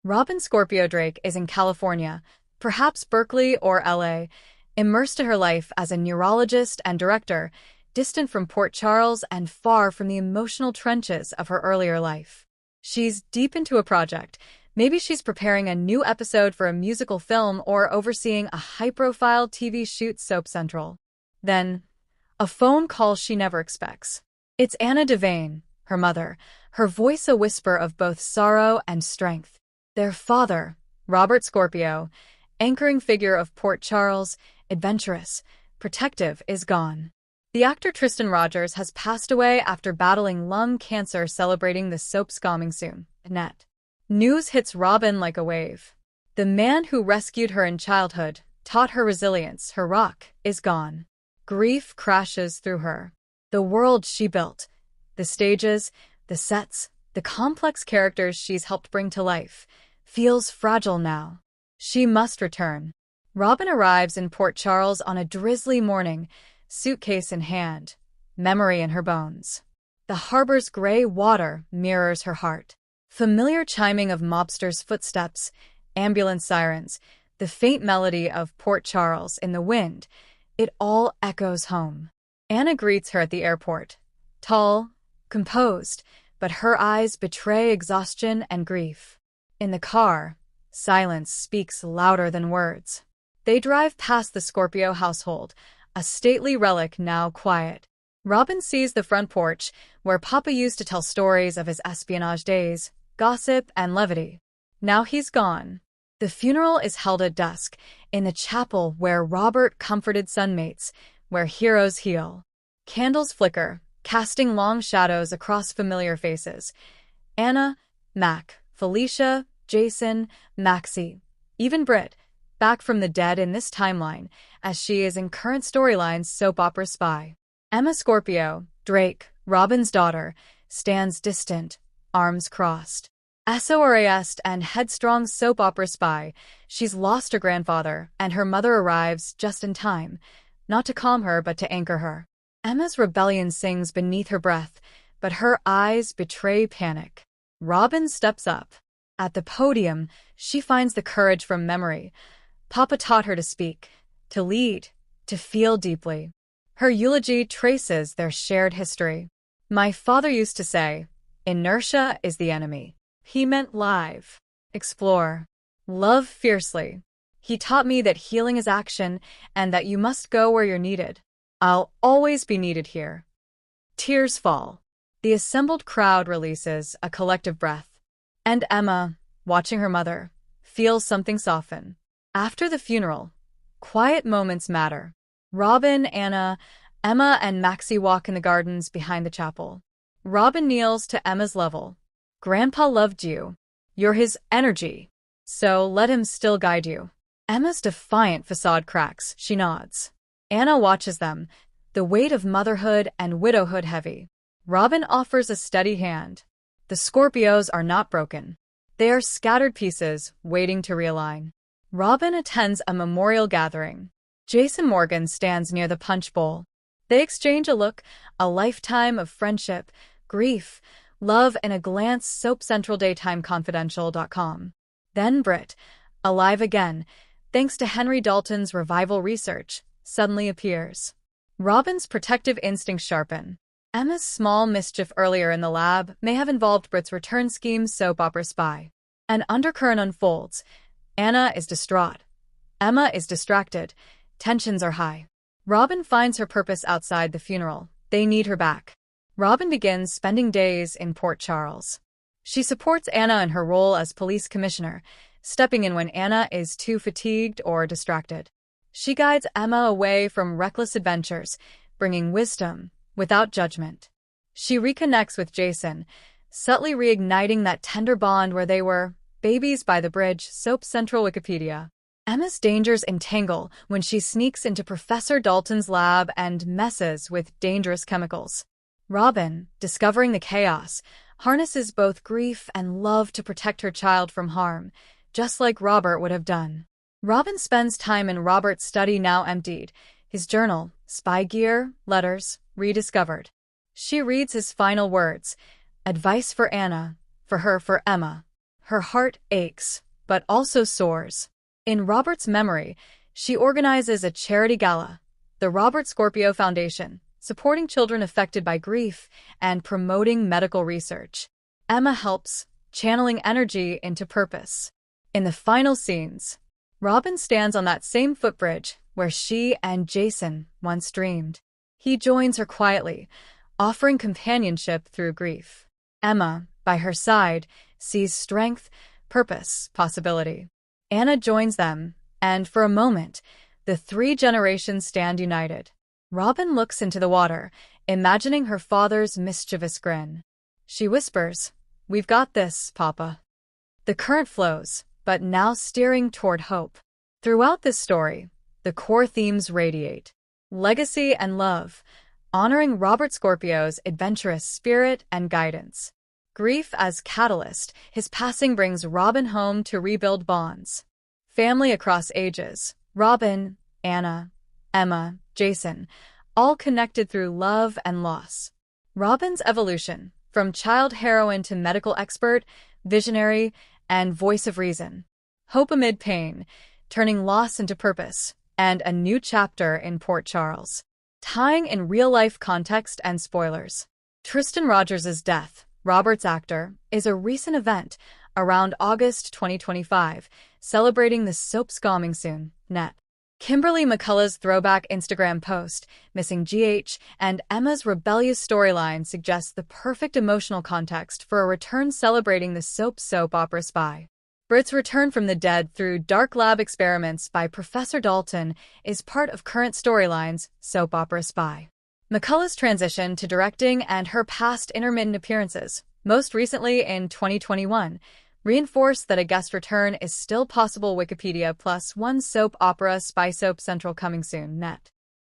Robin Scorpio Drake is in California, perhaps Berkeley or LA, immersed in her life as a neurologist and director, distant from Port Charles and far from the emotional trenches of her earlier life. She's deep into a project. Maybe she's preparing a new episode for a musical film or overseeing a high-profile TV shoot soap central. Then, a phone call she never expects. It's Anna Devane, her mother, her voice a whisper of both sorrow and strength. Their father, Robert Scorpio, anchoring figure of Port Charles, adventurous, protective, is gone. The actor Tristan Rogers has passed away after battling lung cancer, celebrating the soap's coming soon. Net. News hits Robin like a wave. The man who rescued her in childhood, taught her resilience, her rock, is gone. Grief crashes through her. The world she built, the stages, the sets, the complex characters she's helped bring to life, feels fragile now. She must return. Robin arrives in Port Charles on a drizzly morning, suitcase in hand, memory in her bones. The harbor's gray water mirrors her heart. Familiar chiming of mobsters' footsteps, ambulance sirens, the faint melody of Port Charles in the wind, it all echoes home. Anna greets her at the airport. Tall, composed, but her eyes betray exhaustion and grief. In the car, silence speaks louder than words. They drive past the Scorpio household, a stately relic now quiet. Robin sees the front porch, where Papa used to tell stories of his espionage days, gossip and levity. Now he's gone. The funeral is held at dusk, in the chapel where Robert comforted sonmates, where heroes heal. Candles flicker, casting long shadows across familiar faces. Anna, Mac, Felicia, Jason, Maxie, even Britt, back from the dead in this timeline, as she is in current storylines soap opera spy. Emma Scorpio, Drake, Robin's daughter, stands distant, arms crossed. SORAS and headstrong soap opera spy, she's lost her grandfather, and her mother arrives just in time, not to calm her but to anchor her. Emma's rebellion sings beneath her breath, but her eyes betray panic. Robin steps up. At the podium, she finds the courage from memory. Papa taught her to speak, to lead, to feel deeply. Her eulogy traces their shared history. My father used to say, inertia is the enemy. He meant live, explore, love fiercely. He taught me that healing is action and that you must go where you're needed. I'll always be needed here. Tears fall. The assembled crowd releases a collective breath. And Emma, watching her mother, feels something soften. After the funeral, quiet moments matter. Robin, Anna, Emma, and Maxie walk in the gardens behind the chapel. Robin kneels to Emma's level. Grandpa loved you. You're his energy. So let him still guide you. Emma's defiant facade cracks. She nods. Anna watches them, the weight of motherhood and widowhood heavy. Robin offers a steady hand. The Scorpios are not broken. They are scattered pieces, waiting to realign. Robin attends a memorial gathering. Jason Morgan stands near the punch bowl. They exchange a look, a lifetime of friendship, grief, love in a glance. SoapCentralDaytimeConfidential.com. Then Britt, alive again, thanks to Henry Dalton's revival research, suddenly appears. Robin's protective instincts sharpen. Emma's small mischief earlier in the lab may have involved Britt's return scheme. Soap opera spy. An undercurrent unfolds. Anna is distraught. Emma is distracted. Tensions are high. Robin finds her purpose outside the funeral. They need her back. Robin begins spending days in Port Charles. She supports Anna in her role as police commissioner, stepping in when Anna is too fatigued or distracted. She guides Emma away from reckless adventures, bringing wisdom without judgment. She reconnects with Jason, subtly reigniting that tender bond where they were babies by the bridge. Soap Central Wikipedia. Emma's dangers entangle when she sneaks into Professor Dalton's lab and messes with dangerous chemicals. Robin, discovering the chaos, harnesses both grief and love to protect her child from harm, just like Robert would have done. Robin spends time in Robert's study, now emptied, his journal, spy gear, letters, rediscovered. She reads his final words, advice for Anna, for her, for Emma. Her heart aches, but also soars. In Robert's memory, she organizes a charity gala, the Robert Scorpio Foundation, supporting children affected by grief and promoting medical research. Emma helps, channeling energy into purpose. In the final scenes, Robin stands on that same footbridge where she and Jason once dreamed. He joins her quietly, offering companionship through grief. Emma, by her side, sees strength, purpose, possibility. Anna joins them, and for a moment, the three generations stand united. Robin looks into the water, imagining her father's mischievous grin. She whispers, "We've got this, Papa." The current flows, but now steering toward hope. Throughout this story, the core themes radiate: legacy and love, honoring Robert Scorpio's adventurous spirit and guidance. Grief as catalyst, his passing brings Robin home to rebuild bonds. Family across ages, Robin, Anna, Emma, Jason, all connected through love and loss. Robin's evolution, from child heroine to medical expert, visionary, and voice of reason. Hope amid pain, turning loss into purpose, and a new chapter in Port Charles. Tying in real-life context and spoilers. Tristan Rogers' death, Robert's actor, is a recent event around August 2025, celebrating the soap's coming soon, net. Kimberly McCullough's throwback Instagram post, missing GH, and Emma's rebellious storyline suggests the perfect emotional context for a return celebrating the soap opera Spy. Brit's return from the dead through dark lab experiments by Professor Dalton is part of current storylines, soap opera Spy. McCullough's transition to directing and her past intermittent appearances, most recently in 2021, reinforced that a guest return is still possible. Wikipedia +1 soap opera Spy Soap Central coming soon, net.